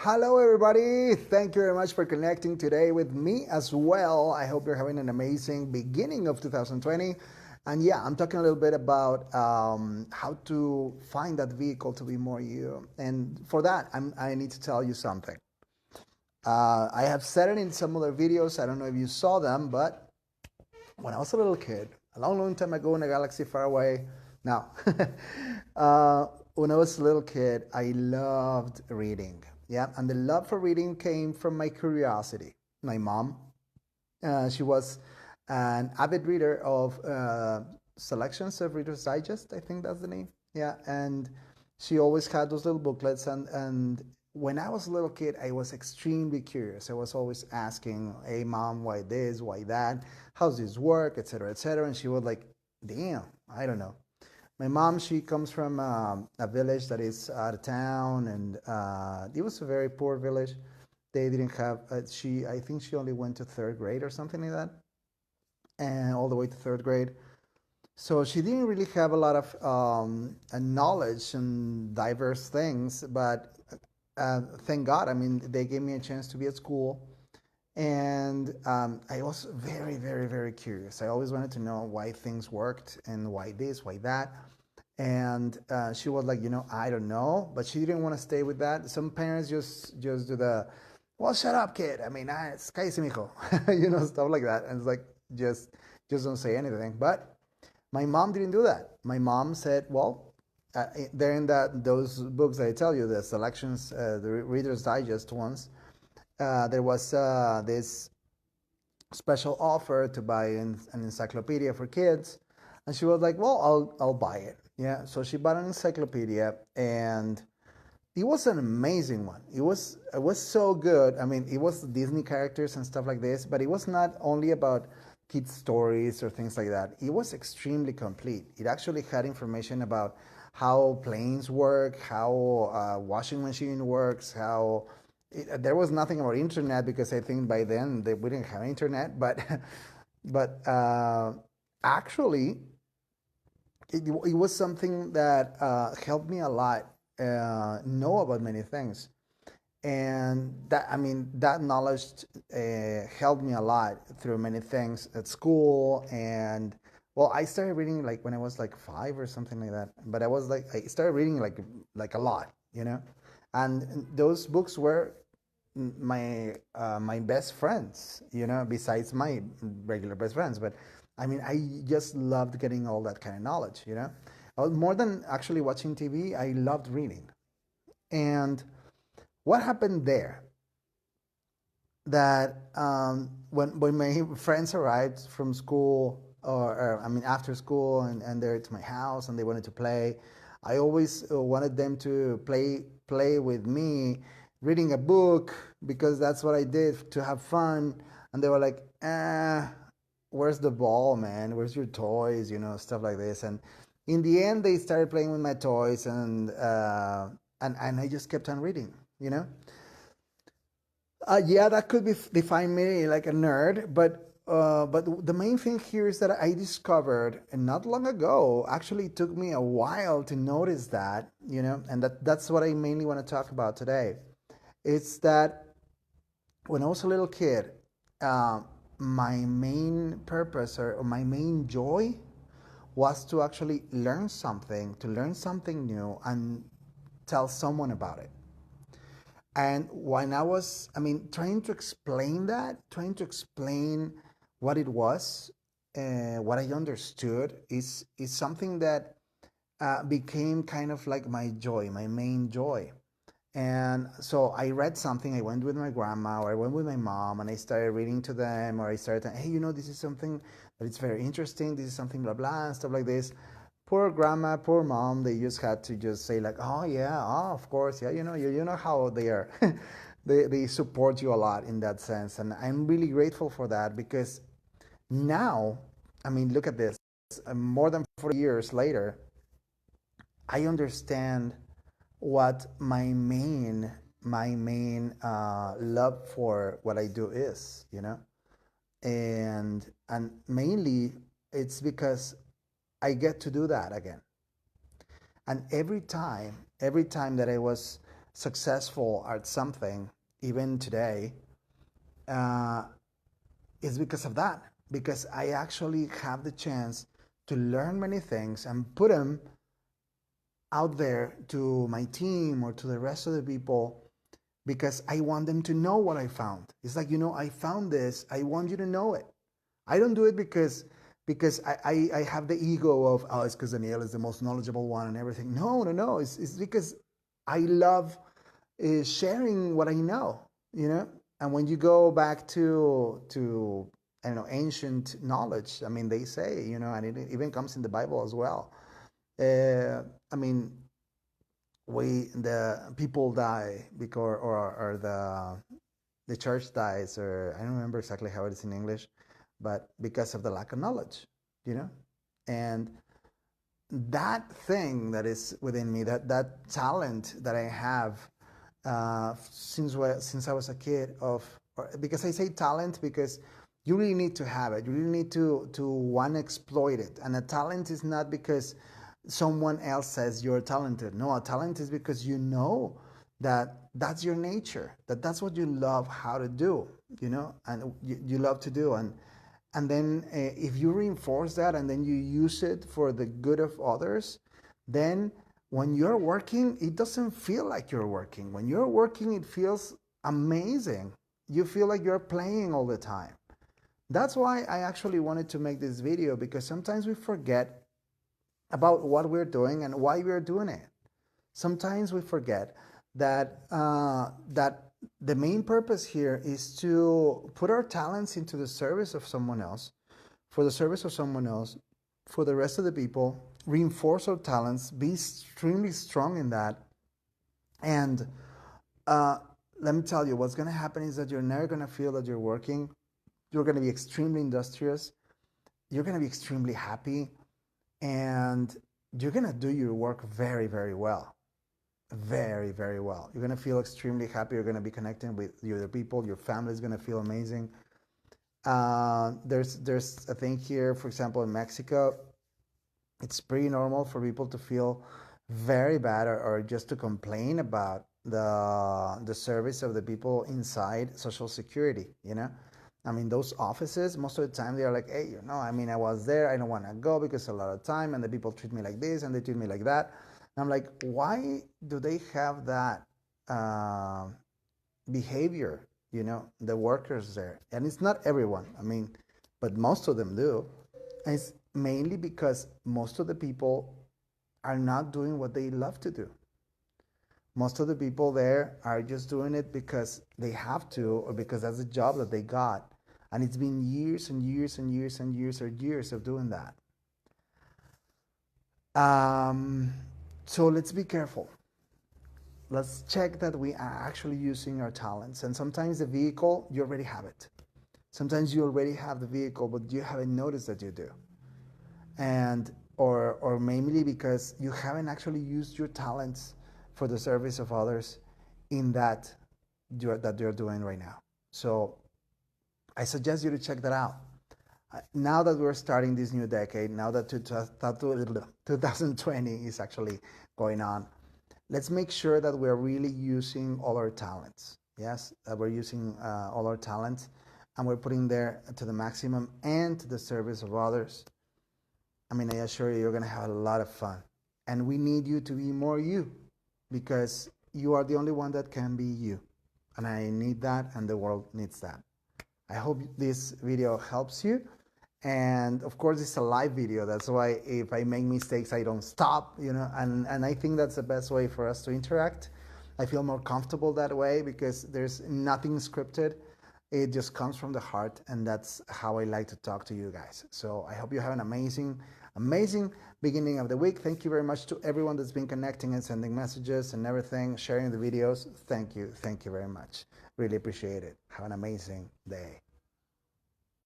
Hello, everybody. Thank you very much for connecting today with me as well. I hope you're having an amazing beginning of 2020. And yeah, I'm talking a little bit about how to find that vehicle to be more you. And for that, I need to tell you something. I have said it in some other videos. I don't know if you saw them, but when I was a little kid, a long, long time ago in a galaxy far away, now, when I was a little kid, I loved reading. Yeah, and the love for reading came from my curiosity. My mom, she was an avid reader of selections of Reader's Digest. I think that's the name. Yeah, and she always had those little booklets. And when I was a little kid, I was extremely curious. I was always asking, "Hey, mom, why this? Why that? How's this work? Etc. Etc." And she was like, "Damn, I don't know." My mom, she comes from a village that is out of town, and it was a very poor village. They didn't have, I think she only went to third grade or something like that, and all the way to third grade. So she didn't really have a lot of knowledge and diverse things, but thank God, I mean, they gave me a chance to be at school. And I was very, very, very curious. I always wanted to know why things worked and why this, why that. And she was like, I don't know, but she didn't want to stay with that. Some parents just do the, well, shut up, kid. I mean, it's cállese, mijo, stuff like that. And it's like, just don't say anything. But my mom didn't do that. My mom said, well, they're in those books that I tell you, the selections, the Reader's Digest ones. There was this special offer to buy an encyclopedia for kids, and she was like, "Well, I'll buy it." Yeah, so she bought an encyclopedia, and it was an amazing one. It was so good. I mean, it was Disney characters and stuff like this, but it was not only about kids' stories or things like that. It was extremely complete. It actually had information about how planes work, how washing machine works, how there was nothing about internet because I think by then we didn't have internet, but but actually it was something that helped me a lot know about many things, and that, I mean, that knowledge helped me a lot through many things at school. And well, I started reading like when I was like 5 or something like that, but I started reading like a lot, and those books were my best friends, besides my regular best friends. But I mean, I just loved getting all that kind of knowledge. More than actually watching TV, I loved reading. And what happened there, that when my friends arrived from school, or I mean after school, and they're at my house and they wanted to play, I always wanted them to play with me reading a book, because that's what I did to have fun. And they were like, where's the ball, man? Where's your toys? Stuff like this. And in the end, they started playing with my toys, and I just kept on reading. Yeah, that could be define me like a nerd, but the main thing here is that I discovered, and not long ago, actually it took me a while to notice that, and that's what I mainly want to talk about today. It's that when I was a little kid, my main purpose, or my main joy, was to actually to learn something new, and tell someone about it. And when I was, I mean, trying to explain what it was, what I understood, is something that became kind of like my joy, my main joy. And so I read something, I went with my grandma, or I went with my mom, and I started reading to them, or I started, hey, this is something that is very interesting, this is something blah, blah, and stuff like this. Poor grandma, poor mom, they just had to just say like, oh yeah, oh, of course, yeah, you know how they are. They support you a lot in that sense. And I'm really grateful for that, because now, I mean, look at this, more than 40 years later, I understand what my main love for what I do is, and mainly it's because I get to do that again. And every time that I was successful at something, even today, uh, is because of that. Because I actually have the chance to learn many things and put them out there to my team or to the rest of the people because I want them to know what I found. It's like, I found this. I want you to know it. I don't do it because I have the ego of, oh, it's because Daniel is the most knowledgeable one and everything. No, no, no. It's because I love sharing what I know. And when you go back to I don't know, ancient knowledge, I mean, they say, and it even comes in the Bible as well. I mean, the people die because, or the church dies, or I don't remember exactly how it is in English, but because of the lack of knowledge, you know? And that thing that is within me, that talent that I have since I was a kid, because I say talent because you really need to have it. You really need to want to exploit it. And a talent is not because someone else says you're talented. No, a talent is because you know that that's your nature, that's what you love how to do, and you love to do. And then if you reinforce that and then you use it for the good of others, then when you're working, it doesn't feel like you're working. When you're working, it feels amazing. You feel like you're playing all the time. That's why I actually wanted to make this video, because sometimes we forget about what we're doing and why we're doing it. Sometimes we forget that that the main purpose here is to put our talents into the service of someone else, for the service of someone else, for the rest of the people, reinforce our talents, be extremely strong in that. And let me tell you, what's going to happen is that you're never going to feel that you're working. You're going to be extremely industrious. You're going to be extremely happy. And you're going to do your work very, very well. Very, very well. You're going to feel extremely happy. You're going to be connecting with the other people. Your family is going to feel amazing. There's a thing here, for example, in Mexico, it's pretty normal for people to feel very bad, or just to complain about the service of the people inside Social Security. I mean, those offices, most of the time they are like, hey, I mean, I was there, I don't want to go because a lot of time, and the people treat me like this and they treat me like that. And I'm like, why do they have that behavior, the workers there? And it's not everyone, I mean, but most of them do. And it's mainly because most of the people are not doing what they love to do. Most of the people there are just doing it because they have to, or because that's the job that they got. And it's been years and years and years and years or years of doing that. So let's be careful. Let's check that we are actually using our talents. And sometimes the vehicle, you already have it. Sometimes you already have the vehicle, but you haven't noticed that you do. And or mainly because you haven't actually used your talents for the service of others in that you're doing right now. So I suggest you to check that out. Now that we're starting this new decade, now that 2020 is actually going on, let's make sure that we're really using all our talents. Yes, that we're using all our talents, and we're putting there to the maximum and to the service of others. I mean, I assure you, you're going to have a lot of fun. And we need you to be more you, because you are the only one that can be you. And I need that, and the world needs that. I hope this video helps you. And of course, it's a live video. That's why if I make mistakes, I don't stop, and I think that's the best way for us to interact. I feel more comfortable that way because there's nothing scripted. It just comes from the heart, and that's how I like to talk to you guys. So I hope you have an amazing beginning of the week. Thank you very much to everyone that's been connecting and sending messages and everything, sharing the videos. Thank you very much. Really appreciate it. Have an amazing day.